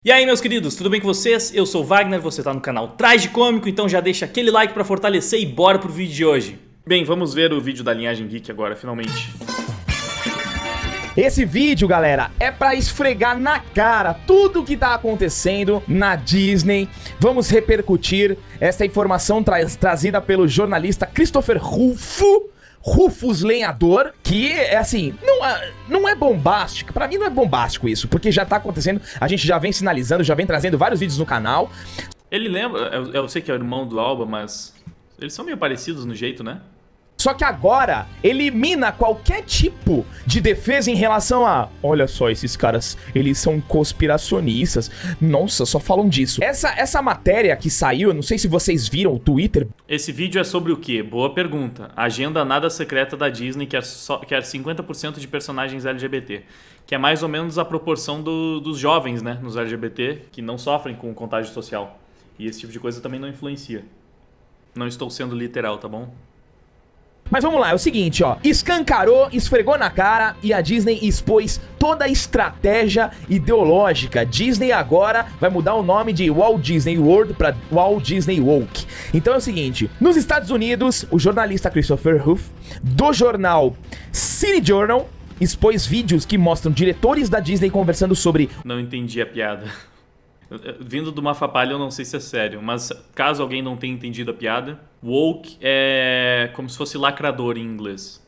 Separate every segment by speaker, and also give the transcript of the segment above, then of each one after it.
Speaker 1: E aí, meus queridos, tudo bem com vocês? Eu sou o Wagner, você tá no canal Traje Cômico, então já deixa aquele like pra fortalecer e bora pro vídeo de hoje. Bem, vamos ver o vídeo da Linhagem Geek agora, finalmente.
Speaker 2: Esse vídeo, galera, é pra esfregar na cara tudo que tá acontecendo na Disney. Vamos repercutir essa informação trazida pelo jornalista Christopher Rufus Lenhador, que é assim, não é bombástico. Pra mim não é bombástico isso, porque já tá acontecendo, a gente já vem sinalizando, já vem trazendo vários vídeos no canal.
Speaker 1: Ele lembra, eu sei que é o irmão do Alba, mas eles são meio parecidos no jeito, né?
Speaker 2: Só que agora elimina qualquer tipo de defesa em relação a... Olha só, esses caras, eles são conspiracionistas. Nossa, só falam disso. Essa matéria que saiu, não sei se vocês viram o Twitter.
Speaker 1: Esse vídeo é sobre o quê? Boa pergunta. Agenda nada secreta da Disney quer 50% de personagens LGBT. Que é mais ou menos a proporção dos jovens, né, nos LGBT, que não sofrem com contágio social. E esse tipo de coisa também não influencia. Não estou sendo literal, tá bom?
Speaker 2: Mas vamos lá, é o seguinte, ó. Escancarou, esfregou na cara e a Disney expôs toda a estratégia ideológica. Disney agora vai mudar o nome de Walt Disney World para Walt Disney Woke. Então é o seguinte, nos Estados Unidos, o jornalista Christopher Ruff, do jornal City Journal, expôs vídeos que mostram diretores da Disney conversando sobre...
Speaker 1: Não entendi a piada. Vindo do Mafapalha, eu não sei se é sério, mas caso alguém não tenha entendido a piada, woke é como se fosse lacrador em inglês.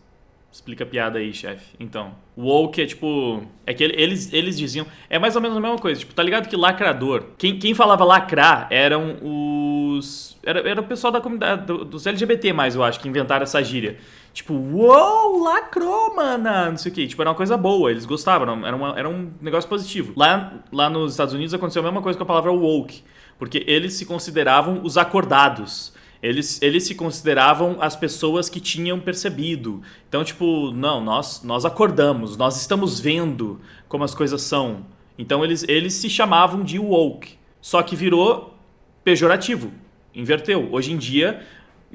Speaker 1: Explica a piada aí, chefe. Então, woke é tipo... É que eles diziam... É mais ou menos a mesma coisa. Tipo, tá ligado que lacrador... Quem falava lacrar eram os... Era o pessoal da comunidade... Dos LGBT mais, eu acho, que inventaram essa gíria. Tipo, uou, lacrou, mana! Não sei o que. Tipo, era uma coisa boa. Eles gostavam. Era um negócio positivo. Lá nos Estados Unidos aconteceu a mesma coisa com a palavra woke. Porque eles se consideravam os acordados. Eles se consideravam as pessoas que tinham percebido. Então, tipo, não, nós acordamos, nós estamos vendo como as coisas são. Então, eles se chamavam de woke. Só que virou pejorativo. Inverteu. Hoje em dia,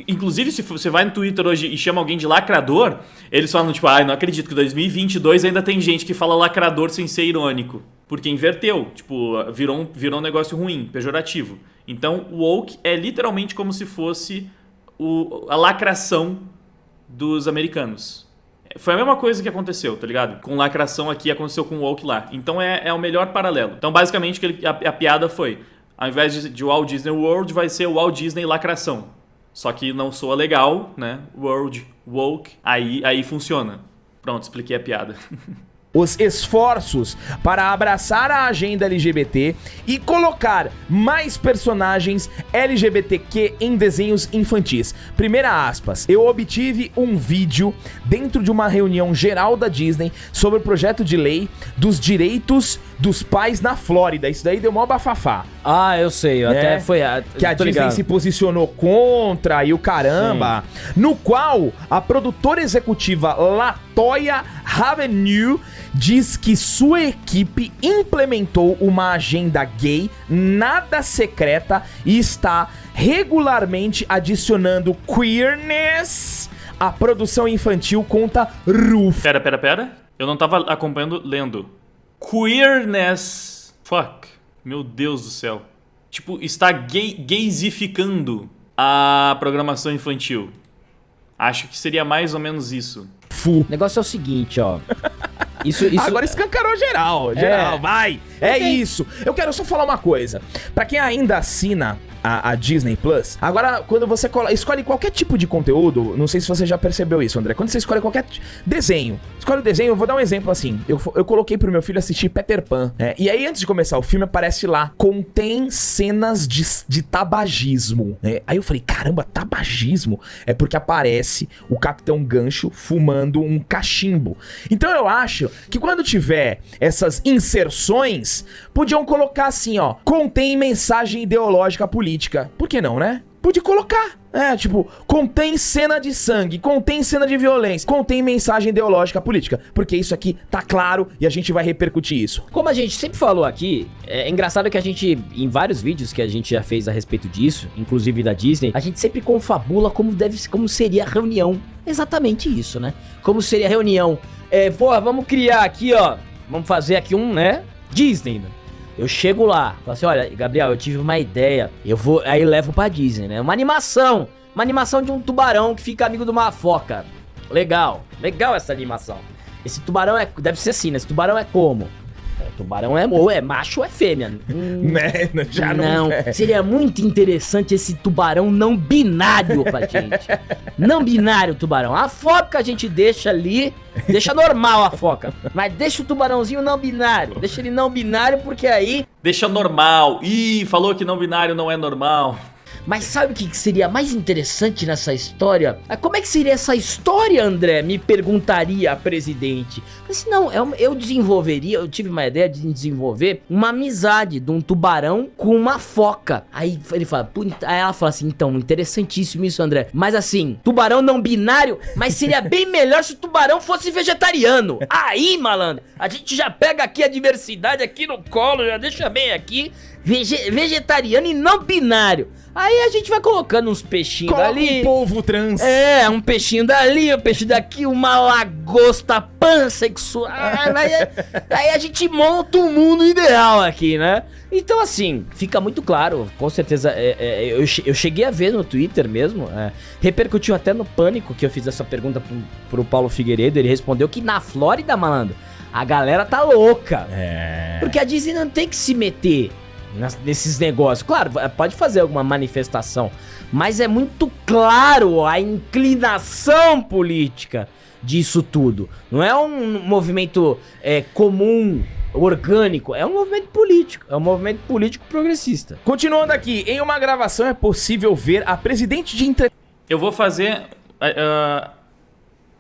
Speaker 1: inclusive se você vai no Twitter hoje e chama alguém de lacrador, eles falam, tipo, não acredito que em 2022 ainda tem gente que fala lacrador sem ser irônico. Porque inverteu, tipo, virou um negócio ruim, pejorativo. Então, o woke é literalmente como se fosse a lacração dos americanos. Foi a mesma coisa que aconteceu, tá ligado? Com lacração aqui, aconteceu com woke lá. Então, é o melhor paralelo. Então, basicamente, a piada foi, ao invés de Walt Disney World, vai ser o Walt Disney lacração. Só que não soa legal, né? World, woke, aí funciona. Pronto, expliquei a piada.
Speaker 2: Os esforços para abraçar a agenda LGBT e colocar mais personagens LGBTQ em desenhos infantis. Primeira aspas, eu obtive um vídeo dentro de uma reunião geral da Disney sobre o projeto de lei dos direitos dos pais na Flórida. Isso daí deu mó bafafá.
Speaker 3: Ah, eu sei, até foi...
Speaker 2: Que a Disney se posicionou contra e o caramba. Sim. No qual a produtora executiva LaToya Avenue diz que sua equipe implementou uma agenda gay nada secreta e está regularmente adicionando queerness à produção infantil, conta Ruff.
Speaker 1: Pera. Eu não tava acompanhando, lendo. Queerness. Fuck. Meu Deus do céu. Tipo, está gaysificando a programação infantil. Acho que seria mais ou menos isso.
Speaker 3: O negócio é o seguinte, ó. Isso...
Speaker 2: Agora escancarou geral, vai. É isso. Eu quero só falar uma coisa. Pra quem ainda assina a Disney Plus, agora quando você escolhe qualquer tipo de conteúdo, não sei se você já percebeu isso, André, quando você escolhe qualquer desenho, escolhe o desenho, eu vou dar um exemplo assim, eu coloquei pro meu filho assistir Peter Pan, e aí antes de começar o filme aparece lá, contém cenas de tabagismo, aí eu falei, caramba, tabagismo? É porque aparece o Capitão Gancho fumando um cachimbo. Então eu acho que quando tiver essas inserções, podiam colocar assim, ó, contém mensagem ideológica política. Por que não, né? Podia colocar. Tipo, contém cena de sangue, contém cena de violência, contém mensagem ideológica política. Porque isso aqui tá claro e a gente vai repercutir isso.
Speaker 3: Como a gente sempre falou aqui, é engraçado que a gente, em vários vídeos que a gente já fez a respeito disso, inclusive da Disney, a gente sempre confabula como seria a reunião. Exatamente isso, né? Como seria a reunião. Vamos criar aqui, ó, vamos fazer aqui um, né? Disney, né? Eu chego lá, falo assim, olha, Gabriel, eu tive uma ideia, aí eu levo pra Disney, né? Uma animação de um tubarão que fica amigo de uma foca. Legal essa animação. Esse tubarão deve ser assim, né? Esse tubarão é como? O tubarão ou é macho ou é fêmea.
Speaker 2: Né? Já não é.
Speaker 3: Seria muito interessante esse tubarão não binário pra gente. Não binário tubarão. A foca a gente deixa ali, deixa normal a foca. Mas deixa o tubarãozinho não binário. Deixa ele não binário porque aí...
Speaker 1: Deixa normal. Ih, falou que não binário não é normal.
Speaker 3: Mas sabe o que seria mais interessante nessa história? Como é que seria essa história, André? Me perguntaria a presidente. Mas não, eu tive uma ideia de desenvolver uma amizade de um tubarão com uma foca. Aí ele fala, aí ela fala assim, então, interessantíssimo isso, André. Mas assim, tubarão não binário, mas seria bem melhor se o tubarão fosse vegetariano. Aí, malandro, a gente já pega aqui a diversidade aqui no colo, já deixa bem aqui, vegetariano e não binário. Aí a gente vai colocando uns peixinhos dali.
Speaker 2: Um polvo trans.
Speaker 3: Um peixinho dali, um peixe daqui, uma lagosta pansexual. Aí a gente monta um mundo ideal aqui, né? Então, assim, fica muito claro, com certeza. Eu cheguei a ver no Twitter mesmo, repercutiu até no Pânico que eu fiz essa pergunta pro Paulo Figueiredo. Ele respondeu que na Flórida, malandro, a galera tá louca. Porque a Disney não tem que se meter nesses negócios. Claro, pode fazer alguma manifestação, mas é muito claro a inclinação política disso tudo. Não é um movimento comum, orgânico, é um movimento político. É um movimento político progressista.
Speaker 2: Continuando aqui, em uma gravação é possível ver a presidente de
Speaker 1: Eu vou fazer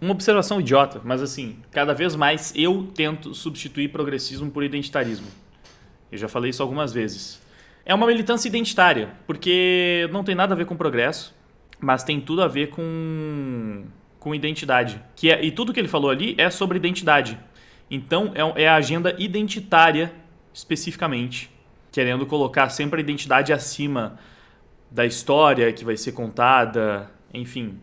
Speaker 1: uma observação idiota, mas assim, cada vez mais eu tento substituir progressismo por identitarismo. Eu já falei isso algumas vezes. É uma militância identitária, porque não tem nada a ver com progresso, mas tem tudo a ver com identidade. E tudo que ele falou ali é sobre identidade. Então, é a agenda identitária, especificamente, querendo colocar sempre a identidade acima da história que vai ser contada, enfim.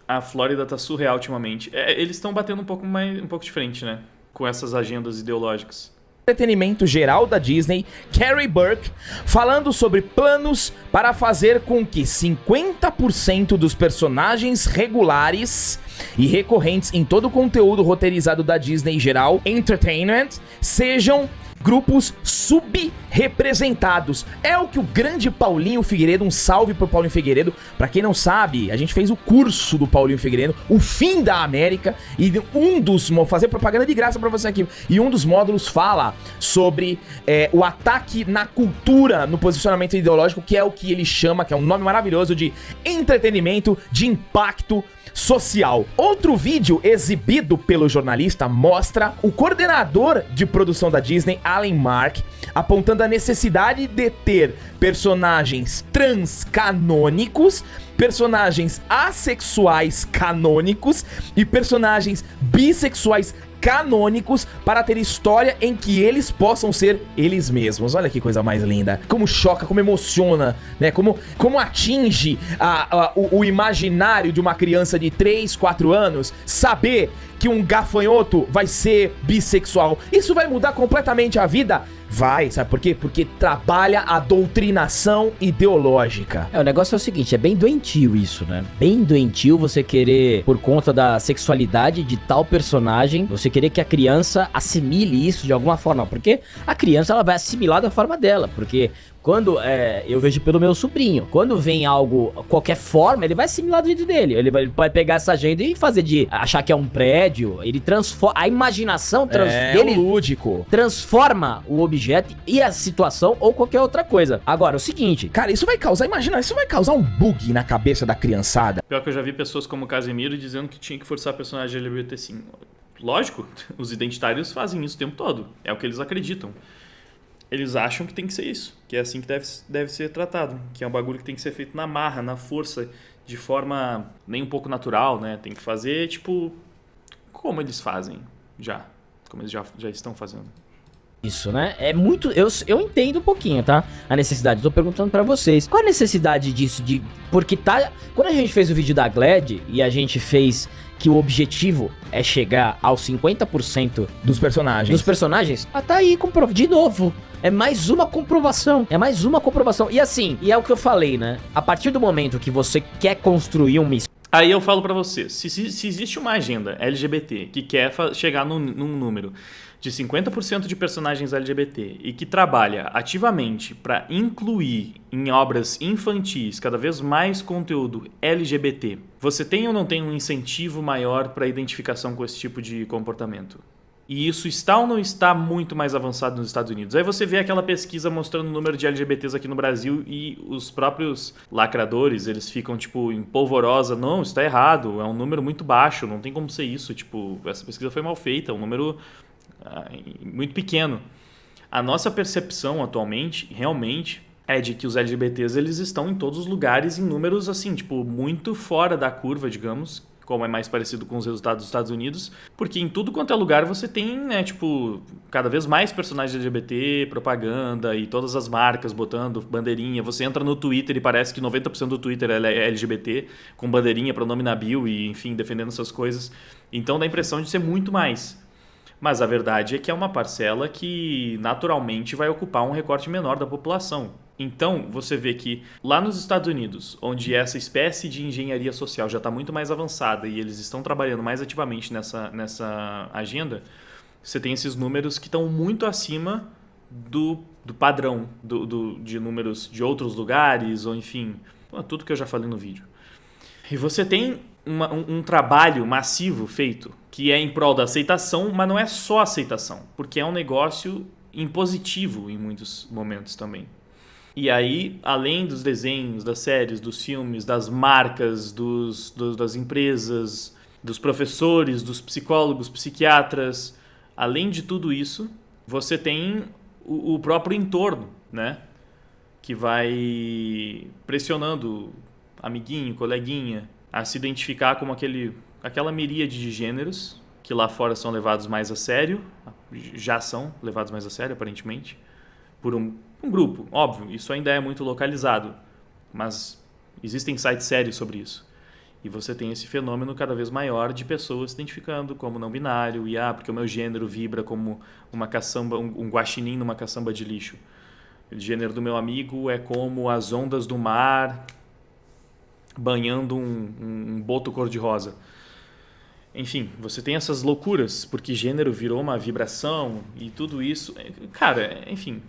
Speaker 1: A Flórida tá surreal ultimamente. Eles estão batendo um pouco de frente, né? Com essas agendas ideológicas.
Speaker 2: Entretenimento geral da Disney, Carrie Burke, falando sobre planos para fazer com que 50% dos personagens regulares e recorrentes em todo o conteúdo roteirizado da Disney geral Entertainment sejam grupos subrepresentados. É o que o grande Paulinho Figueiredo, um salve pro Paulinho Figueiredo. Pra quem não sabe, a gente fez o curso do Paulinho Figueiredo, O Fim da América, e fazer propaganda de graça pra você aqui, e um dos módulos fala sobre o ataque na cultura, no posicionamento ideológico, que é o que ele chama, que é um nome maravilhoso, de entretenimento de impacto social. Outro vídeo exibido pelo jornalista mostra o coordenador de produção da Disney, Alan Mark, apontando a necessidade de ter personagens trans canônicos, personagens assexuais canônicos e personagens bissexuais canônicos para ter história em que eles possam ser eles mesmos. Olha que coisa mais linda. Como choca, como emociona, né? Como atinge o imaginário de uma criança de 3, 4 anos saber que um gafanhoto vai ser bissexual. Isso vai mudar completamente a vida? Vai, sabe por quê? Porque trabalha a doutrinação ideológica.
Speaker 3: O negócio é o seguinte, é bem doentio isso, né? Bem doentio você querer, por conta da sexualidade de tal personagem, você querer que a criança assimile isso de alguma forma. Porque a criança, ela vai assimilar da forma dela. Porque quando, eu vejo pelo meu sobrinho, quando vem algo, qualquer forma, ele vai assimilar do jeito dele. Ele pode pegar essa agenda e fazer de achar que é um prédio, ele transforma, a imaginação dele,
Speaker 2: lúdico,
Speaker 3: transforma o objeto e a situação ou qualquer outra coisa. Agora, o seguinte,
Speaker 2: cara, isso vai causar um bug na cabeça da criançada.
Speaker 1: Pior que eu já vi pessoas como o Casemiro dizendo que tinha que forçar personagem LGBT sim. Lógico, os identitários fazem isso o tempo todo, é o que eles acreditam. Eles acham que tem que ser isso, que é assim que deve ser tratado, que é um bagulho que tem que ser feito na marra, na força, de forma nem um pouco natural, né? Tem que fazer, tipo, como eles fazem já, como eles já estão fazendo.
Speaker 3: Isso, né? É muito... Eu entendo um pouquinho, tá? A necessidade. Tô perguntando pra vocês. Qual a necessidade disso? Porque tá... Quando a gente fez o vídeo da Glad e a gente fez que o objetivo é chegar aos 50%
Speaker 2: dos personagens.
Speaker 3: Tá aí com prova. De novo. É mais uma comprovação. É mais uma comprovação. E assim, e é o que eu falei, né? A partir do momento que você quer construir uma
Speaker 1: Aí eu falo pra você, se existe uma agenda LGBT que quer chegar num número de 50% de personagens LGBT e que trabalha ativamente para incluir em obras infantis cada vez mais conteúdo LGBT, você tem ou não tem um incentivo maior para identificação com esse tipo de comportamento? E isso está ou não está muito mais avançado nos Estados Unidos? Aí você vê aquela pesquisa mostrando o número de LGBTs aqui no Brasil e os próprios lacradores, eles ficam, tipo, em polvorosa. Não, isso está errado, é um número muito baixo, não tem como ser isso. Tipo, essa pesquisa foi mal feita, é um número muito pequeno. A nossa percepção atualmente, realmente, é de que os LGBTs, eles estão em todos os lugares em números, assim, tipo, muito fora da curva, digamos, como é mais parecido com os resultados dos Estados Unidos, porque em tudo quanto é lugar você tem, né, tipo, cada vez mais personagens LGBT, propaganda e todas as marcas botando bandeirinha. Você entra no Twitter e parece que 90% do Twitter é LGBT, com bandeirinha, pronome na bio e, enfim, defendendo essas coisas. Então dá a impressão de ser muito mais. Mas a verdade é que é uma parcela que naturalmente vai ocupar um recorte menor da população. Então, você vê que lá nos Estados Unidos, onde essa espécie de engenharia social já está muito mais avançada e eles estão trabalhando mais ativamente nessa agenda, você tem esses números que estão muito acima do padrão de números de outros lugares, ou enfim, tudo que eu já falei no vídeo. E você tem um trabalho massivo feito, que é em prol da aceitação, mas não é só aceitação, porque é um negócio impositivo em muitos momentos também. E aí, além dos desenhos, das séries, dos filmes, das marcas, das empresas, dos professores, dos psicólogos, psiquiatras, além de tudo isso, você tem o próprio entorno, né? Que vai pressionando amiguinho, coleguinha, a se identificar como aquela miríade de gêneros que lá fora são levados mais a sério, já são levados mais a sério, aparentemente, por um grupo. Óbvio, isso ainda é muito localizado, mas existem sites sérios sobre isso. E você tem esse fenômeno cada vez maior de pessoas se identificando como não binário, e porque o meu gênero vibra como uma caçamba, um guaxinim numa caçamba de lixo. O gênero do meu amigo é como as ondas do mar banhando um boto cor-de-rosa. Enfim, você tem essas loucuras, porque gênero virou uma vibração e tudo isso. Cara, enfim,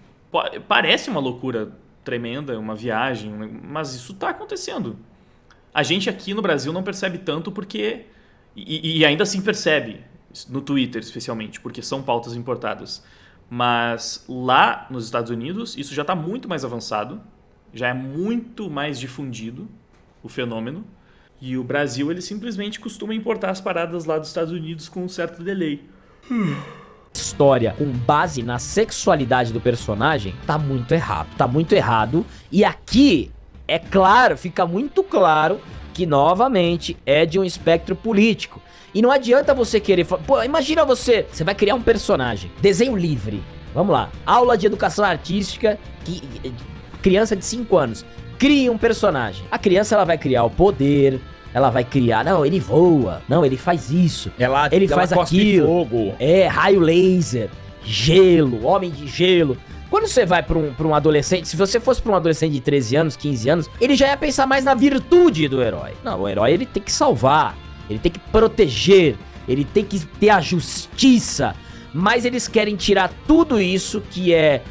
Speaker 1: parece uma loucura tremenda, uma viagem, mas isso está acontecendo. A gente aqui no Brasil não percebe tanto porque... E ainda assim percebe, no Twitter especialmente, porque são pautas importadas. Mas lá nos Estados Unidos, isso já está muito mais avançado, já é muito mais difundido o fenômeno. E o Brasil, ele simplesmente costuma importar as paradas lá dos Estados Unidos com um certo delay.
Speaker 3: História com base na sexualidade do personagem tá muito errado. Tá muito errado. E aqui, é claro, fica muito claro que, novamente, é de um espectro político. E não adianta você querer... Pô, imagina você vai criar um personagem, desenho livre. Vamos lá, aula de educação artística, criança de 5 anos. Cria um personagem. A criança, ela vai criar o poder, ela vai criar, não, ele voa, não, ele faz isso, ele faz aquilo, fogo. Raio laser, gelo, homem de gelo. Quando você vai pra um adolescente, se você fosse pra um adolescente de 13 anos, 15 anos, ele já ia pensar mais na virtude do herói. Não, o herói, ele tem que salvar, ele tem que proteger, ele tem que ter a justiça, mas eles querem tirar tudo isso que é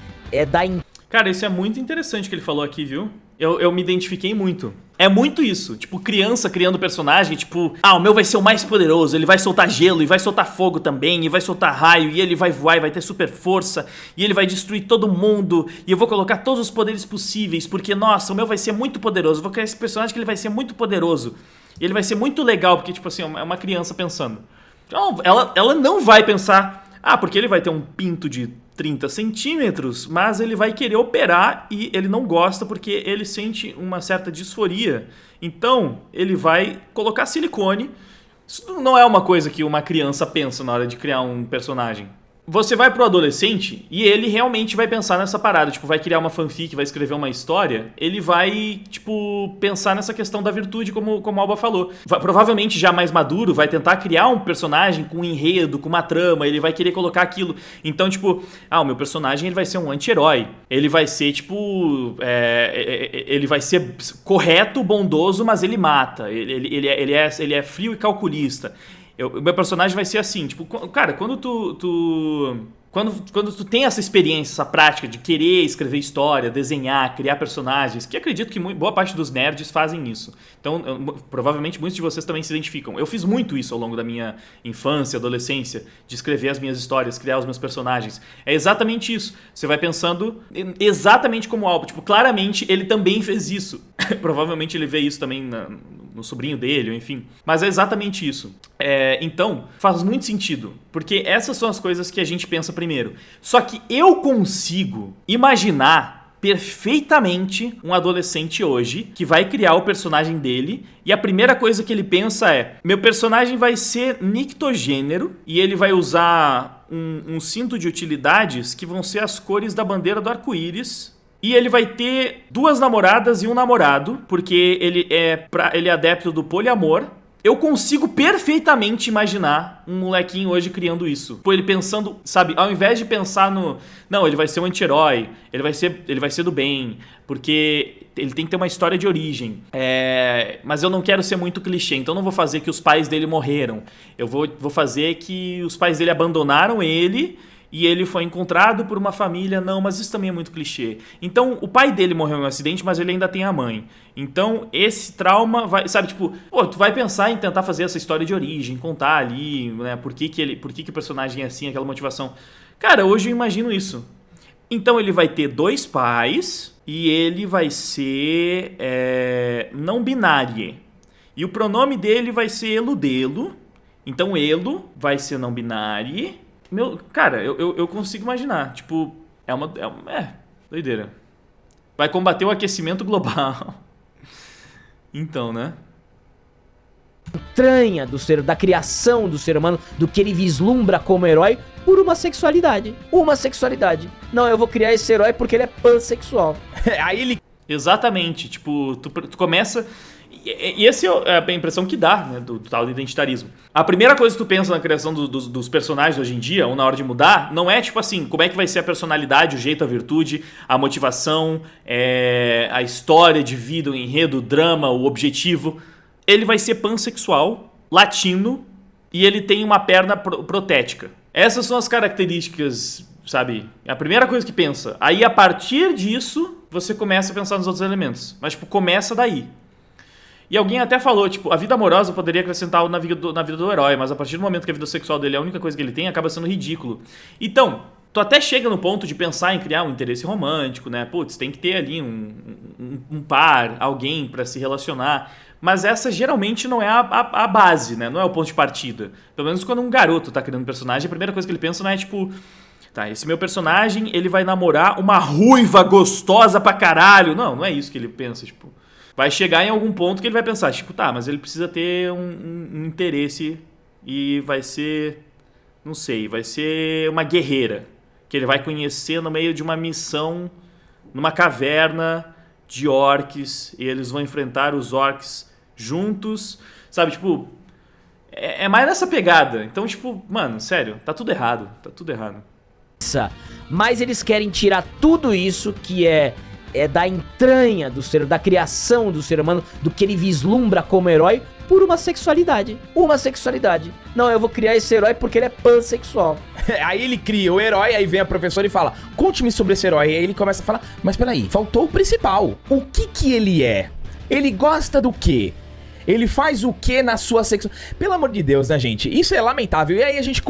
Speaker 3: da...
Speaker 1: Cara, isso é muito interessante que ele falou aqui, viu? Eu me identifiquei muito. É muito isso. Tipo, criança criando personagem, tipo... o meu vai ser o mais poderoso. Ele vai soltar gelo e vai soltar fogo também. E vai soltar raio. E ele vai voar e vai ter super força. E ele vai destruir todo mundo. E eu vou colocar todos os poderes possíveis. Porque, nossa, o meu vai ser muito poderoso. Eu vou criar esse personagem que ele vai ser muito poderoso. E ele vai ser muito legal. Porque, tipo assim, é uma criança pensando. Então, ela não vai pensar... porque ele vai ter um pinto de 30 centímetros, mas ele vai querer operar e ele não gosta porque ele sente uma certa disforia. Então, ele vai colocar silicone. Isso não é uma coisa que uma criança pensa na hora de criar um personagem. você vai pro adolescente e ele realmente vai pensar nessa parada, tipo, vai criar uma fanfic, vai escrever uma história, ele vai, tipo, pensar nessa questão da virtude, como o Alba falou. Provavelmente já mais maduro, vai tentar criar um personagem com um enredo, com uma trama, ele vai querer colocar aquilo. Então, tipo, o meu personagem ele vai ser um anti-herói, ele vai ser, tipo, ele vai ser correto, bondoso, mas ele mata, ele é frio e calculista. O meu personagem vai ser assim, tipo, cara, quando tu tem essa experiência, essa prática de querer escrever história, desenhar, criar personagens, que acredito que boa parte dos nerds fazem isso. Então, provavelmente muitos de vocês também se identificam. Eu fiz muito isso ao longo da minha infância, adolescência, de escrever as minhas histórias, criar os meus personagens. É exatamente isso. Você vai pensando exatamente como o Alba. Tipo, claramente ele também fez isso. Provavelmente ele vê isso também no sobrinho dele, enfim. Mas é exatamente isso. Então, faz muito sentido. Porque essas são as coisas que a gente pensa primeiro. Só que eu consigo imaginar perfeitamente um adolescente hoje que vai criar o personagem dele e a primeira coisa que ele pensa é: meu personagem vai ser nictogênero e ele vai usar um cinto de utilidades que vão ser as cores da bandeira do arco-íris. E ele vai ter 2 namoradas e um namorado, porque ele é adepto do poliamor. Eu consigo perfeitamente imaginar um molequinho hoje criando isso. Pô, ele pensando, sabe, ao invés de pensar no... Não, ele vai ser um anti-herói, ele vai ser do bem, porque ele tem que ter uma história de origem. Mas eu não quero ser muito clichê, então não vou fazer que os pais dele morreram. Eu vou fazer que os pais dele abandonaram ele... E ele foi encontrado por uma família... Não, mas isso também é muito clichê. Então, o pai dele morreu em um acidente, mas ele ainda tem a mãe. Então, esse trauma vai... Sabe, tipo... Pô, tu vai pensar em tentar fazer essa história de origem, contar ali, né? Por que o personagem é assim, aquela motivação. Cara, hoje eu imagino isso. Então, ele vai ter 2 pais e ele vai ser não binário. E o pronome dele vai ser elo-delo. Então, elo vai ser não binário... Cara, eu consigo imaginar. Tipo, doideira. Vai combater o aquecimento global. Então, né?
Speaker 3: Entranha da criação do ser humano, do que ele vislumbra como herói, por uma sexualidade. Uma sexualidade. Não, eu vou criar esse herói porque ele é pansexual.
Speaker 2: Aí ele...
Speaker 1: Exatamente. Tipo, tu começa... E essa é a impressão que dá, né, do tal do identitarismo. A primeira coisa que tu pensa na criação dos personagens hoje em dia, ou na hora de mudar, não é tipo assim, como é que vai ser a personalidade, o jeito, a virtude, a motivação, a história de vida, o enredo, o drama, o objetivo. Ele vai ser pansexual, latino, e ele tem uma perna protética. Essas são as características, sabe? É a primeira coisa que pensa. Aí, a partir disso, você começa a pensar nos outros elementos. Mas, tipo, começa daí. E alguém até falou, tipo, a vida amorosa poderia acrescentar na vida do herói, mas a partir do momento que a vida sexual dele é a única coisa que ele tem, acaba sendo ridículo. Então, tu até chega no ponto de pensar em criar um interesse romântico, né? Putz, tem que ter ali um par, alguém pra se relacionar. Mas essa geralmente não é a base, né? Não é o ponto de partida. Pelo menos quando um garoto tá criando um personagem, a primeira coisa que ele pensa não é, tipo... Tá, esse meu personagem, ele vai namorar uma ruiva gostosa pra caralho. Não é isso que ele pensa, tipo... Vai chegar em algum ponto que ele vai pensar, tipo, tá, mas ele precisa ter um interesse e vai ser, não sei, vai ser uma guerreira que ele vai conhecer no meio de uma missão numa caverna de orcs e eles vão enfrentar os orcs juntos, sabe, tipo, é mais nessa pegada. Então, tipo, mano, sério, tá tudo errado.
Speaker 3: Mas eles querem tirar tudo isso que é da entranha do ser, da criação do ser humano, do que ele vislumbra como herói, por uma sexualidade. Uma sexualidade. Não, eu vou criar esse herói porque ele é pansexual.
Speaker 2: Aí ele cria o herói, aí vem a professora e fala, conte-me sobre esse herói. Aí ele começa a falar, mas peraí, faltou o principal. O que ele é? Ele gosta do quê? Ele faz o quê na sua sexualidade? Pelo amor de Deus, né, gente? Isso é lamentável. E aí a gente...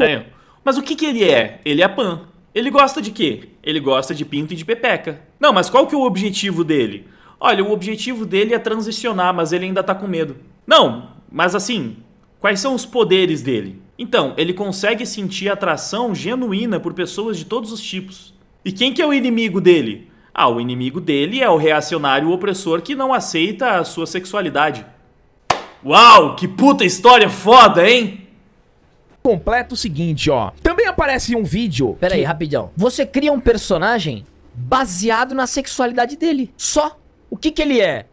Speaker 1: Mas o que ele é? Ele é pan. Ele gosta de quê? Ele gosta de pinto e de pepeca. Não, mas qual que é o objetivo dele? Olha, o objetivo dele é transicionar, mas ele ainda tá com medo. Não, mas assim, quais são os poderes dele? Então, ele consegue sentir atração genuína por pessoas de todos os tipos. E quem que é o inimigo dele? O inimigo dele é o reacionário opressor que não aceita a sua sexualidade. Uau, que puta história foda, hein?
Speaker 2: completa o seguinte, ó. Também aparece um vídeo...
Speaker 3: Pera aí, rapidão. Você cria um personagem baseado na sexualidade dele. Só. O que ele é?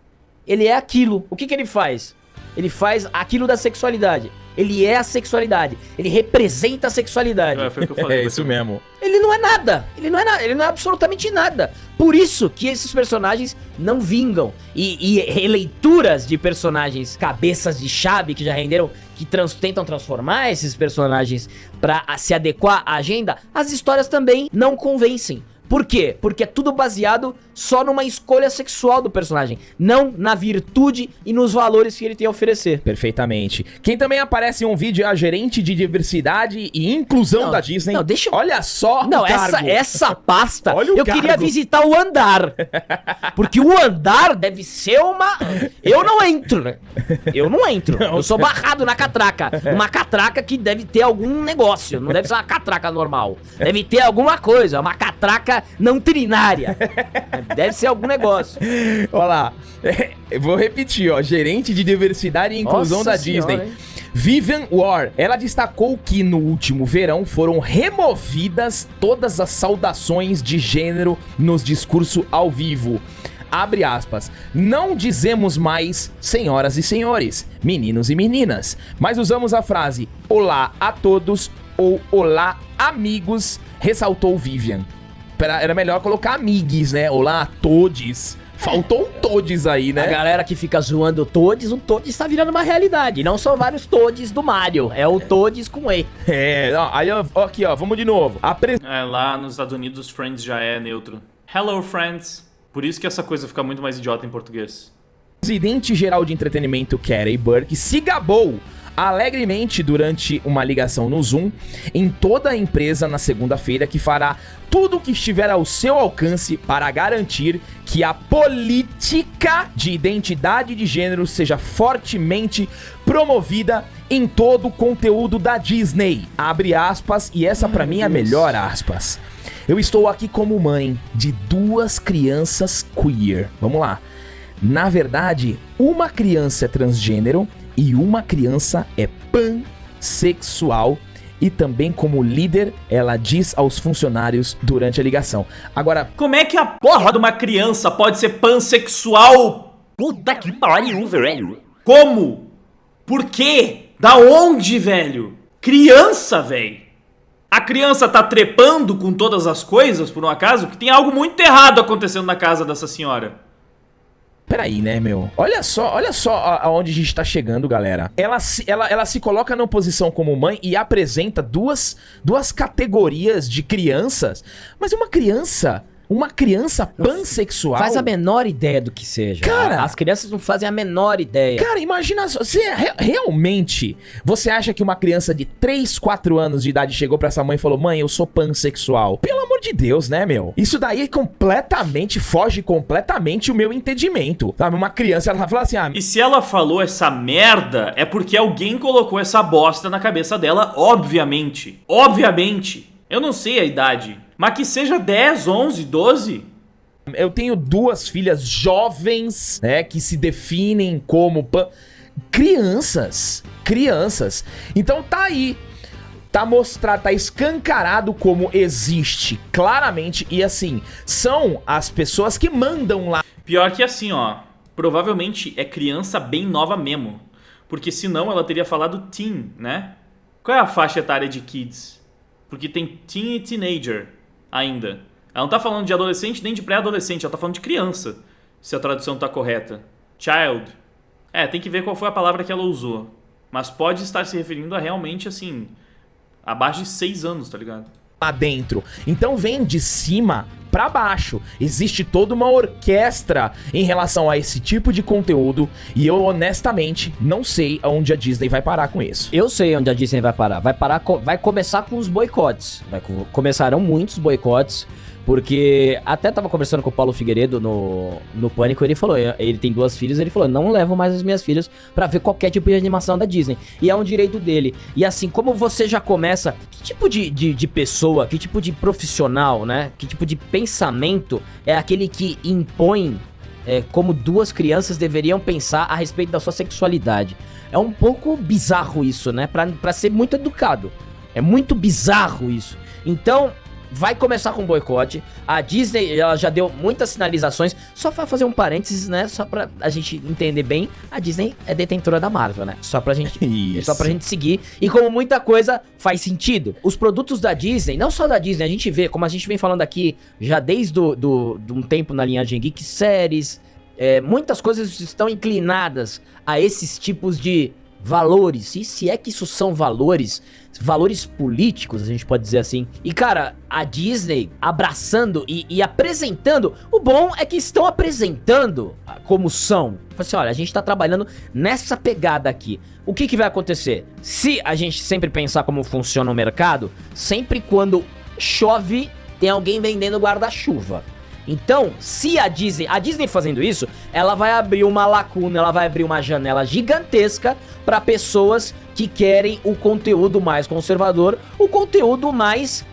Speaker 3: Ele é aquilo. O que ele faz? Ele faz aquilo da sexualidade. Ele é a sexualidade. Ele representa a sexualidade.
Speaker 1: Foi o que eu falei.
Speaker 2: É isso mesmo.
Speaker 3: Ele não é nada. Ele não é nada. Ele não é absolutamente nada. Por isso que esses personagens não vingam. E releituras de personagens cabeças de chave que já renderam, que tentam transformar esses personagens pra se adequar à agenda, as histórias também não convencem. Por quê? Porque é tudo baseado só numa escolha sexual do personagem, não na virtude e nos valores que ele tem a oferecer.
Speaker 2: Perfeitamente. Quem também aparece em um vídeo é a gerente de diversidade e inclusão da Disney.
Speaker 3: Não, deixa eu...
Speaker 2: Olha só
Speaker 3: Não,
Speaker 2: o cargo.
Speaker 3: essa pasta,
Speaker 2: Olha o
Speaker 3: eu
Speaker 2: cargo.
Speaker 3: queria visitar o andar. Porque o andar deve ser uma... Eu não entro, né? Eu não entro. Eu sou barrado na catraca. Uma catraca que deve ter algum negócio. Não deve ser uma catraca normal. Deve ter alguma coisa. Uma catraca não trinária. Deve ser algum negócio.
Speaker 2: Olha lá. Eu vou repetir, ó. Gerente de diversidade e inclusão
Speaker 3: Nossa
Speaker 2: da
Speaker 3: senhora,
Speaker 2: Disney.
Speaker 3: hein?
Speaker 2: Vivian Ward, ela destacou que no último verão foram removidas todas as saudações de gênero nos discursos ao vivo. Abre aspas. Não dizemos mais senhoras e senhores, meninos e meninas, mas usamos a frase olá a todos ou olá amigos, ressaltou Vivian. Era melhor colocar amigues, né? Olá a todes. Faltou um todes aí, né?
Speaker 3: A galera que fica zoando o Todes tá virando uma realidade. Não são vários Todes do Mario, é o Todes com E.
Speaker 2: É, ó, aí ó, aqui ó, vamos de novo.
Speaker 1: Lá nos Estados Unidos, Friends já é neutro. Hello, Friends. Por isso que essa coisa fica muito mais idiota em português.
Speaker 2: Presidente geral de entretenimento Carey Burke se gabou alegremente durante uma ligação no Zoom em toda a empresa na segunda-feira que fará tudo o que estiver ao seu alcance para garantir que a política de identidade de gênero seja fortemente promovida em todo o conteúdo da Disney. Abre aspas, e essa pra mim é a melhor aspas. Eu estou aqui como mãe de 2 crianças queer. Vamos lá. Na verdade, uma criança é transgênero e uma criança é pansexual. E também como líder, ela diz aos funcionários durante a ligação. Agora,
Speaker 1: como é que a porra de uma criança pode ser pansexual?
Speaker 4: Puta que pariu, velho.
Speaker 1: Como? Por quê? Da onde, velho? Criança, velho. A criança tá trepando com todas as coisas, por um acaso? Porque tem algo muito errado acontecendo na casa dessa senhora.
Speaker 2: Peraí, né, meu? Olha só aonde a gente tá chegando, galera. Ela se coloca numa posição como mãe e apresenta duas categorias de crianças. Mas uma criança pansexual...
Speaker 3: Faz a menor ideia do que seja.
Speaker 2: Cara...
Speaker 3: As crianças não fazem a menor ideia.
Speaker 2: Cara, imagina só. Realmente, você acha que uma criança de 3, 4 anos de idade chegou pra essa mãe e falou: mãe, eu sou pansexual? Pelo amor de Deus, né, meu? Isso daí foge completamente o meu entendimento. Sabe, uma criança, ela fala assim...
Speaker 1: E se ela falou essa merda, é porque alguém colocou essa bosta na cabeça dela, obviamente. Obviamente. Eu não sei a idade, mas que seja 10, 11, 12...
Speaker 2: Eu tenho 2 filhas jovens, né, que se definem como crianças. Então tá aí. Tá escancarado como existe claramente. E assim, são as pessoas que mandam lá.
Speaker 1: Pior que assim, ó. Provavelmente é criança bem nova mesmo. Porque senão ela teria falado teen, né? Qual é a faixa etária de kids? Porque tem teen e teenager ainda. Ela não tá falando de adolescente nem de pré-adolescente, ela tá falando de criança, se a tradução tá correta. Child. Tem que ver qual foi a palavra que ela usou. Mas pode estar se referindo a realmente, assim, abaixo de 6 anos, tá ligado?
Speaker 2: Lá dentro. Então vem de cima pra baixo. Existe toda uma orquestra em relação a esse tipo de conteúdo e eu honestamente não sei aonde a Disney vai parar com isso.
Speaker 3: Eu sei onde a Disney vai parar. Vai começar com os boicotes. Começarão muitos boicotes. Porque até tava conversando com o Paulo Figueiredo no Pânico, ele falou, ele tem 2 filhas, ele falou, não levo mais as minhas filhas pra ver qualquer tipo de animação da Disney. E é um direito dele. E assim, como você já começa, que tipo de pessoa, que tipo de profissional, né? Que tipo de pensamento é aquele que impõe como duas crianças deveriam pensar a respeito da sua sexualidade. É um pouco bizarro isso, né? Pra ser muito educado. É muito bizarro isso. Então, vai começar com boicote. A Disney, ela já deu muitas sinalizações. Só pra fazer um parênteses, né? Só pra a gente entender bem, a Disney é detentora da Marvel, né? Só pra gente seguir. E como muita coisa faz sentido. Os produtos da Disney, não só da Disney, a gente vê, como a gente vem falando aqui já desde de um tempo na linhagem Geek, séries, muitas coisas estão inclinadas a esses tipos de valores. E se é que isso são valores políticos, a gente pode dizer assim. E cara, a Disney abraçando e apresentando, o bom é que estão apresentando como são. Assim, olha, a gente tá trabalhando nessa pegada aqui. O que vai acontecer? Se a gente sempre pensar como funciona o mercado, sempre quando chove, tem alguém vendendo guarda-chuva. Então, se a Disney fazendo isso, ela vai abrir uma lacuna, ela vai abrir uma janela gigantesca para pessoas que querem o conteúdo mais conservador, o conteúdo mais,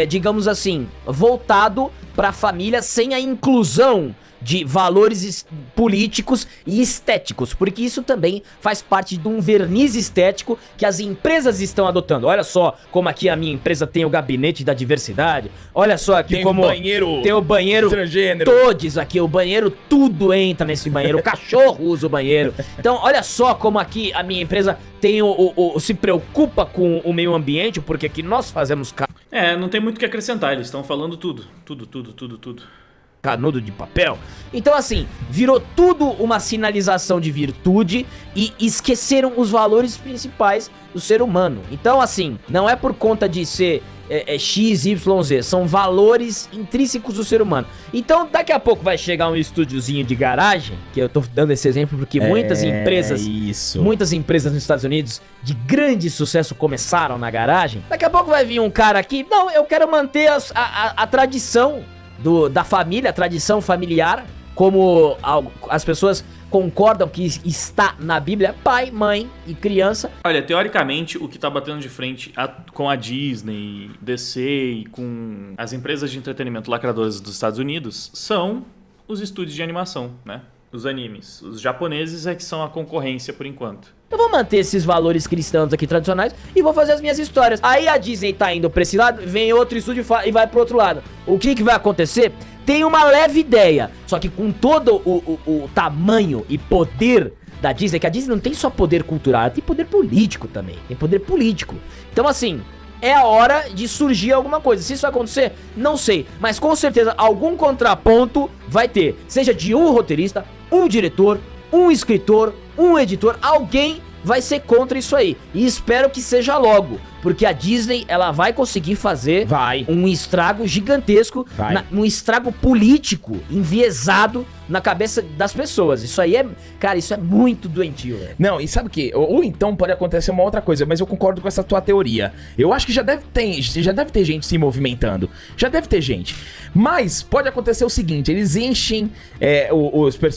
Speaker 3: digamos assim, voltado para a família, sem a inclusão de valores políticos e estéticos, porque isso também faz parte de um verniz estético que as empresas estão adotando. Olha só como aqui a minha empresa tem o gabinete da diversidade. Olha só aqui como tem o banheiro
Speaker 2: transgênero.
Speaker 3: Todos aqui, o banheiro, tudo entra nesse banheiro. O cachorro usa o banheiro. Então, olha só como aqui a minha empresa tem se preocupa com o meio ambiente, porque aqui nós fazemos
Speaker 1: não tem muito o que acrescentar, eles estão falando tudo.
Speaker 3: Canudo de papel. Então assim, virou tudo uma sinalização de virtude e esqueceram os valores principais do ser humano. Então assim, não é por conta de ser X, Y, Z, são valores intrínsecos do ser humano. Então daqui a pouco vai chegar um estúdiozinho de garagem, que eu tô dando esse exemplo porque muitas empresas nos Estados Unidos de grande sucesso começaram na garagem. Daqui a pouco vai vir um cara aqui, não, eu quero manter a tradição da família, a tradição familiar, como as pessoas concordam que está na Bíblia, pai, mãe e criança.
Speaker 1: Olha, teoricamente, o que tá batendo de frente com a Disney, DC e com as empresas de entretenimento lacradoras dos Estados Unidos são os estúdios de animação, né? Os animes. Os japoneses é que são a concorrência por enquanto.
Speaker 3: Eu vou manter esses valores cristãos aqui tradicionais e vou fazer as minhas histórias. Aí a Disney tá indo pra esse lado, vem outro estúdio e vai pro outro lado. O que vai acontecer? Tem uma leve ideia, só que com todo o tamanho e poder da Disney, que a Disney não tem só poder cultural, ela tem poder político também, tem poder político. Então assim, é a hora de surgir alguma coisa. Se isso vai acontecer, não sei, mas com certeza algum contraponto vai ter, seja de um roteirista, um diretor, um escritor, um editor, alguém vai ser contra isso aí. E espero que seja logo, porque a Disney, ela vai conseguir fazer um estrago gigantesco, um estrago político enviesado na cabeça das pessoas. Isso aí cara, isso é muito doentio, velho.
Speaker 2: Não, e sabe o que? Ou então pode acontecer uma outra coisa, mas eu concordo com essa tua teoria. Eu acho que já deve ter gente se movimentando. Já deve ter gente. Mas pode acontecer o seguinte, eles enchem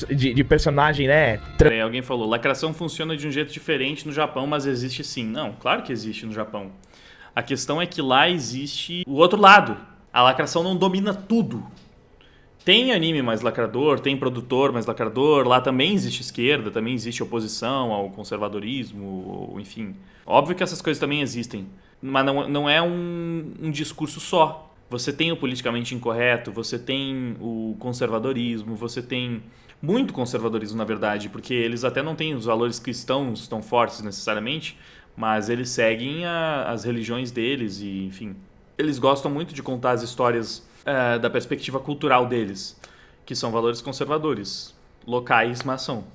Speaker 2: de personagem, né?
Speaker 1: Alguém falou, lacração funciona de um jeito diferente no Japão, mas existe sim. Não, claro que existe no Japão. A questão é que lá existe o outro lado. A lacração não domina tudo. Tem anime mais lacrador, tem produtor mais lacrador, lá também existe esquerda, também existe oposição ao conservadorismo, enfim. Óbvio que essas coisas também existem, mas não é um discurso só. Você tem o politicamente incorreto, você tem o conservadorismo, você tem muito conservadorismo, na verdade, porque eles até não têm os valores cristãos tão fortes necessariamente, mas eles seguem as religiões deles e, enfim. Eles gostam muito de contar as histórias da perspectiva cultural deles, que são valores conservadores, locais, mas são.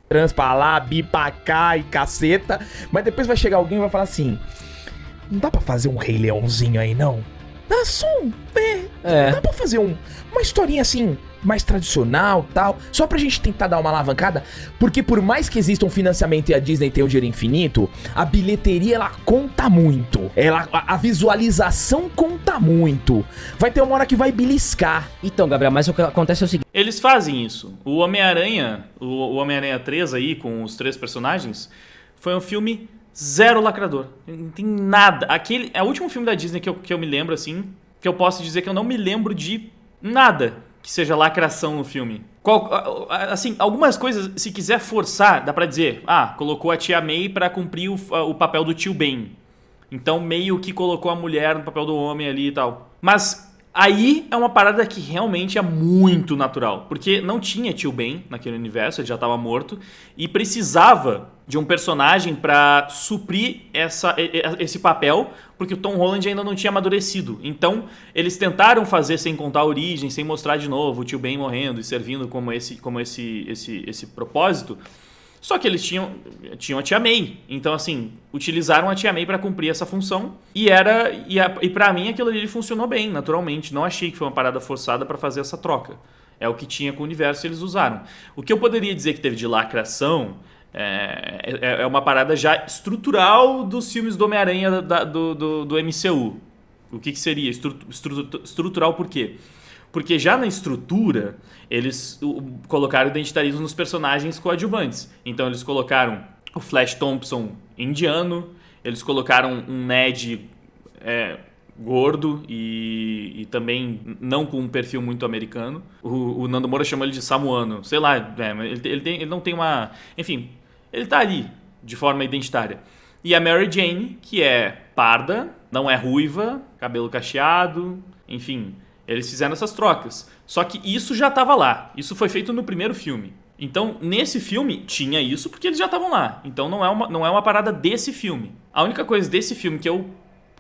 Speaker 2: Trans pra lá, bi pra cá e caceta, mas depois vai chegar alguém e vai falar assim, não dá pra fazer um Rei Leãozinho aí, não? Dá só dá pra fazer uma historinha assim, mais tradicional, tal, só pra gente tentar dar uma alavancada, porque por mais que exista um financiamento e a Disney tenha o dinheiro infinito, a bilheteria, ela conta muito, a visualização conta muito, vai ter uma hora que vai beliscar.
Speaker 3: Então, Gabriel, mas o que acontece é o seguinte,
Speaker 1: eles fazem isso. O Homem-Aranha, o Homem-Aranha 3 aí, com os 3 personagens, foi um filme zero lacrador, não tem nada. É o último filme da Disney que eu me lembro, assim, que eu posso dizer que eu não me lembro de nada que seja lacração no filme. Assim, algumas coisas, se quiser forçar, dá pra dizer, colocou a tia May pra cumprir o papel do tio Ben. Então meio que colocou a mulher no papel do homem ali e tal. Mas aí é uma parada que realmente é muito natural. Porque não tinha tio Ben naquele universo, ele já estava morto. E precisava de um personagem pra suprir esse papel, porque o Tom Holland ainda não tinha amadurecido. Então eles tentaram fazer sem contar a origem, sem mostrar de novo o tio Ben morrendo e servindo como esse propósito. Só que eles tinham a tia May. Então, assim, utilizaram a tia May pra cumprir essa função. E pra mim aquilo ali funcionou bem, naturalmente. Não achei que foi uma parada forçada pra fazer essa troca. É o que tinha com o universo e eles usaram. O que eu poderia dizer que teve de lacração é uma parada já estrutural dos filmes do Homem-Aranha do MCU. O que seria? Estrutural por quê? Porque já na estrutura, eles colocaram identitarismo nos personagens coadjuvantes. Então eles colocaram o Flash Thompson indiano, eles colocaram um Ned gordo e também não com um perfil muito americano. O Nando Moura chamou ele de samuano. Sei lá, ele não tem uma... Enfim, ele tá ali de forma identitária. E a Mary Jane, que é parda, não é ruiva, cabelo cacheado, enfim... Eles fizeram essas trocas. Só que isso já estava lá. Isso foi feito no primeiro filme. Então, nesse filme, tinha isso porque eles já estavam lá. Então, não é uma parada desse filme. A única coisa desse filme que eu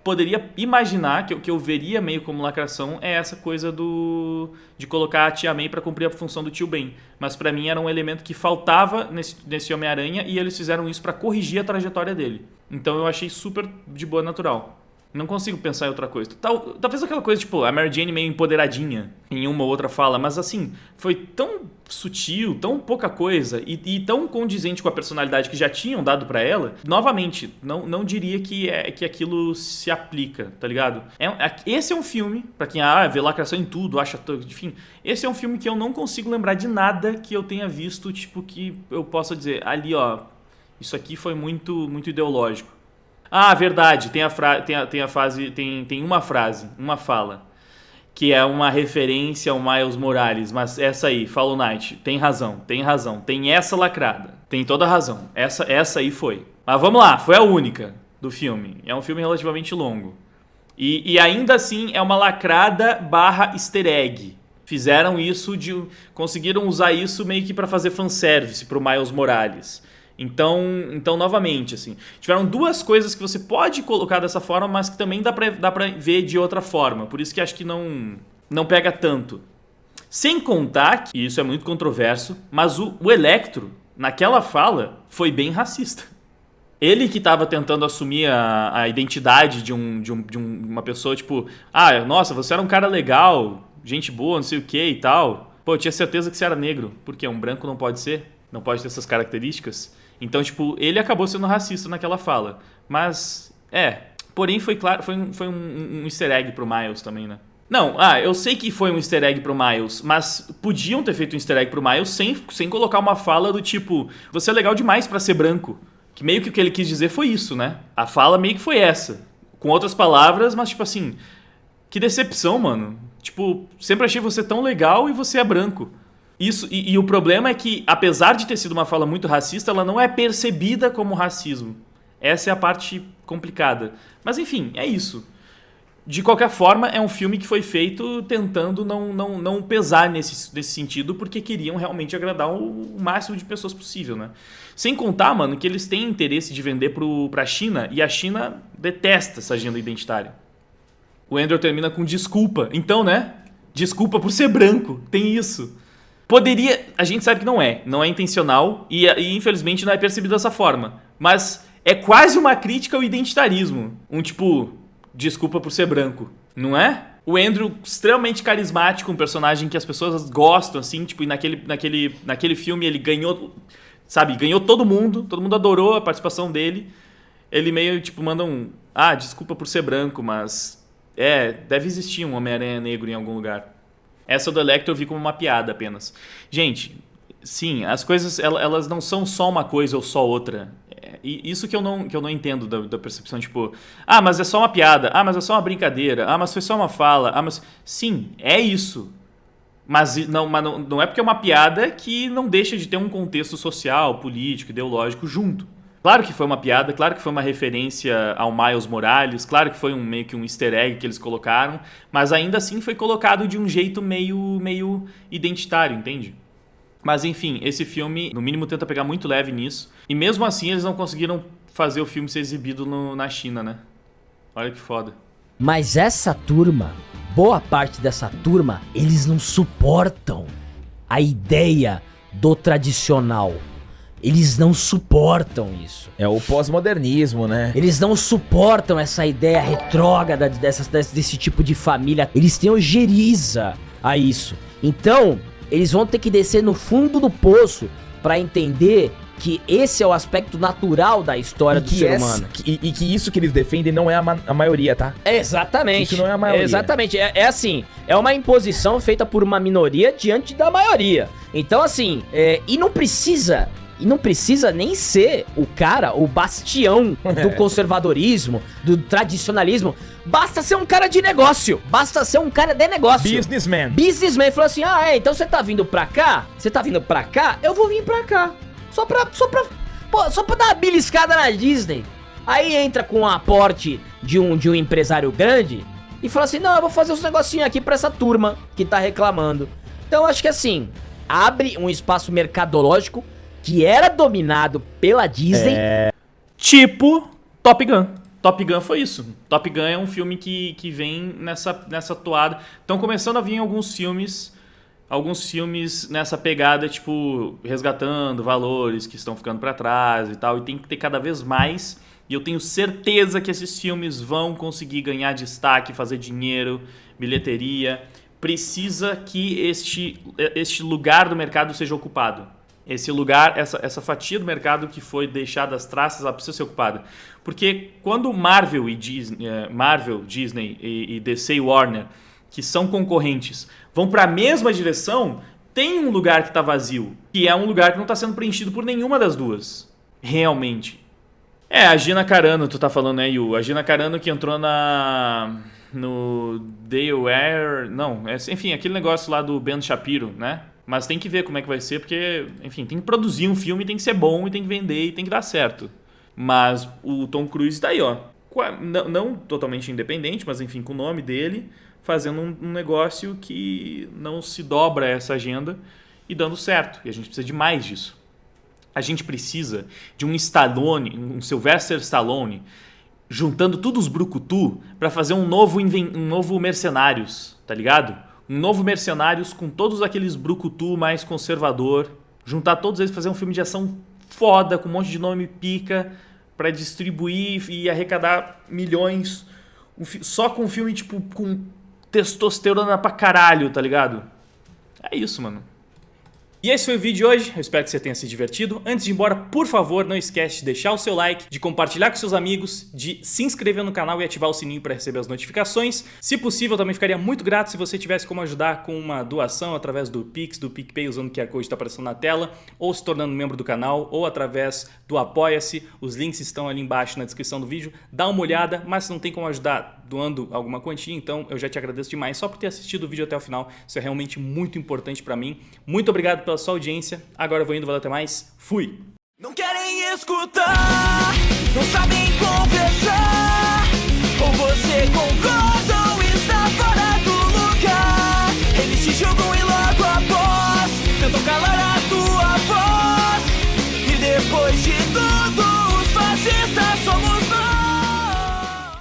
Speaker 1: poderia imaginar, que eu veria meio como lacração, é essa coisa de colocar a tia May para cumprir a função do tio Ben. Mas pra mim era um elemento que faltava nesse Homem-Aranha e eles fizeram isso para corrigir a trajetória dele. Então, eu achei super de boa natural. Não consigo pensar em outra coisa. Talvez aquela coisa, tipo, a Mary Jane meio empoderadinha em uma ou outra fala, mas assim, foi tão sutil, tão pouca coisa e tão condizente com a personalidade que já tinham dado pra ela. Novamente, não diria que aquilo se aplica, tá ligado? Esse é um filme, pra quem vê lacração em tudo, acha... Enfim, esse é um filme que eu não consigo lembrar de nada que eu tenha visto, tipo, que eu possa dizer, ali, ó, isso aqui foi muito, muito ideológico. Verdade, tem uma frase, uma fala, que é uma referência ao Miles Morales, mas essa aí, Hollow Knight, tem razão, tem essa lacrada, tem toda a razão, essa aí foi. Mas vamos lá, foi a única do filme, é um filme relativamente longo. E ainda assim é uma lacrada / easter egg. Fizeram isso, conseguiram usar isso meio que pra fazer fanservice pro Miles Morales. Então, novamente, assim, tiveram duas coisas que você pode colocar dessa forma, mas que também dá pra ver de outra forma. Por isso que acho que não pega tanto. Sem contar que isso é muito controverso, mas o Electro, naquela fala, foi bem racista. Ele que estava tentando assumir a identidade de uma pessoa, tipo... nossa, você era um cara legal, gente boa, não sei o que e tal. Pô, eu tinha certeza que você era negro. Por quê? Um branco não pode ser? Não pode ter essas características? Então, tipo, ele acabou sendo racista naquela fala. Mas, porém foi claro, foi um easter egg pro Miles também, né? Não, eu sei que foi um easter egg pro Miles, mas podiam ter feito um easter egg pro Miles sem colocar uma fala do tipo, você é legal demais pra ser branco. Que meio que o que ele quis dizer foi isso, né? A fala meio que foi essa. Com outras palavras, mas tipo assim, que decepção, mano. Tipo, sempre achei você tão legal e você é branco. Isso, e o problema é que, apesar de ter sido uma fala muito racista, ela não é percebida como racismo. Essa é a parte complicada. Mas enfim, é isso. De qualquer forma, é um filme que foi feito tentando não pesar nesse sentido, porque queriam realmente agradar o máximo de pessoas possível, né? Sem contar, mano, que eles têm interesse de vender pra China, e a China detesta essa agenda identitária. O Andrew termina com desculpa. Então, né? Desculpa por ser branco. Tem isso. Poderia... A gente sabe que não é intencional e infelizmente não é percebido dessa forma. Mas é quase uma crítica ao identitarismo. Tipo, desculpa por ser branco. Não é? O Andrew, extremamente carismático, um personagem que as pessoas gostam, assim, tipo, e naquele filme ele ganhou, sabe, ganhou todo mundo adorou a participação dele. Ele meio, tipo, manda desculpa por ser branco, mas deve existir um Homem-Aranha negro em algum lugar. Essa do Electro eu vi como uma piada apenas. Gente, sim, as coisas elas não são só uma coisa ou só outra. E isso que eu não entendo da percepção, tipo... mas é só uma piada. Mas é só uma brincadeira. Mas foi só uma fala. Mas... Sim, é isso. Mas não é porque é uma piada que não deixa de ter um contexto social, político, ideológico junto. Claro que foi uma piada, claro que foi uma referência ao Miles Morales, claro que foi meio que um easter egg que eles colocaram, mas ainda assim foi colocado de um jeito meio identitário, entende? Mas enfim, esse filme, no mínimo, tenta pegar muito leve nisso. E mesmo assim, eles não conseguiram fazer o filme ser exibido na China, né? Olha que foda.
Speaker 3: Mas essa turma, boa parte dessa turma, eles não suportam a ideia do tradicional. Eles não suportam isso.
Speaker 2: É o pós-modernismo, né?
Speaker 3: Eles não suportam essa ideia retrógrada desse tipo de família. Eles têm ojeriza a isso. Então, eles vão ter que descer no fundo do poço pra entender que esse é o aspecto natural da história do ser humano.
Speaker 2: E que isso que eles defendem não é a maioria, tá?
Speaker 3: Exatamente.
Speaker 2: Isso não é a maioria.
Speaker 3: Exatamente. É assim, é uma imposição feita por uma minoria diante da maioria. Então, assim, e não precisa nem ser o bastião do conservadorismo, do tradicionalismo. Basta ser um cara de negócio. Basta ser um cara de negócio.
Speaker 2: Businessman.
Speaker 3: Businessman falou assim, então você tá vindo pra cá? Você tá vindo pra cá? Eu vou vir pra cá. Só pra dar uma beliscada na Disney. Aí entra com um aporte de um empresário grande e fala assim, não, eu vou fazer uns negocinhos aqui pra essa turma que tá reclamando. Então eu acho que assim, abre um espaço mercadológico que era dominado pela Disney.
Speaker 1: Tipo Top Gun. Top Gun foi isso. Top Gun é um filme que vem nessa toada. Estão começando a vir alguns filmes nessa pegada, tipo, resgatando valores que estão ficando pra trás e tal. E tem que ter cada vez mais. E eu tenho certeza que esses filmes vão conseguir ganhar destaque, fazer dinheiro, bilheteria. Precisa que este lugar do mercado seja ocupado. Esse lugar, essa fatia do mercado que foi deixada às traças, ela precisa ser ocupada. Porque quando Marvel, Disney e DC e Warner, que são concorrentes, vão para a mesma direção, tem um lugar que está vazio, que é um lugar que não está sendo preenchido por nenhuma das duas. Realmente. A Gina Carano, tu tá falando, né, Yu? A Gina Carano que entrou no Delaware... Não, enfim, aquele negócio lá do Ben Shapiro, né? Mas tem que ver como é que vai ser, porque, enfim, tem que produzir um filme, tem que ser bom, e tem que vender, e tem que dar certo. Mas o Tom Cruise tá aí, ó. Não totalmente independente, mas, enfim, com o nome dele, fazendo um negócio que não se dobra a essa agenda e dando certo. E a gente precisa de mais disso. A gente precisa de um Stallone, um Sylvester Stallone, juntando todos os brucutu pra fazer um novo Mercenários, tá ligado? Um novo Mercenários com todos aqueles brucutu mais conservador. Juntar todos eles, fazer um filme de ação foda, com um monte de nome pica, pra distribuir e arrecadar milhões. Só com um filme, tipo, com testosterona pra caralho, tá ligado? É isso, mano. E esse foi o vídeo de hoje, eu espero que você tenha se divertido. Antes de ir embora, por favor, não esquece de deixar o seu like, de compartilhar com seus amigos, de se inscrever no canal e ativar o sininho para receber as notificações. Se possível, eu também ficaria muito grato se você tivesse como ajudar com uma doação através do Pix, do PicPay, usando o QR Code que está aparecendo na tela, ou se tornando membro do canal, ou através do Apoia-se. Os links estão ali embaixo na descrição do vídeo. Dá uma olhada, mas se não tem como ajudar doando alguma quantia, então eu já te agradeço demais só por ter assistido o vídeo até o final. Isso é realmente muito importante pra mim. Muito obrigado pela sua audiência. Agora eu vou indo, valeu, até mais. Fui!
Speaker 5: Não querem escutar, não sabem conversar, ou você concorda?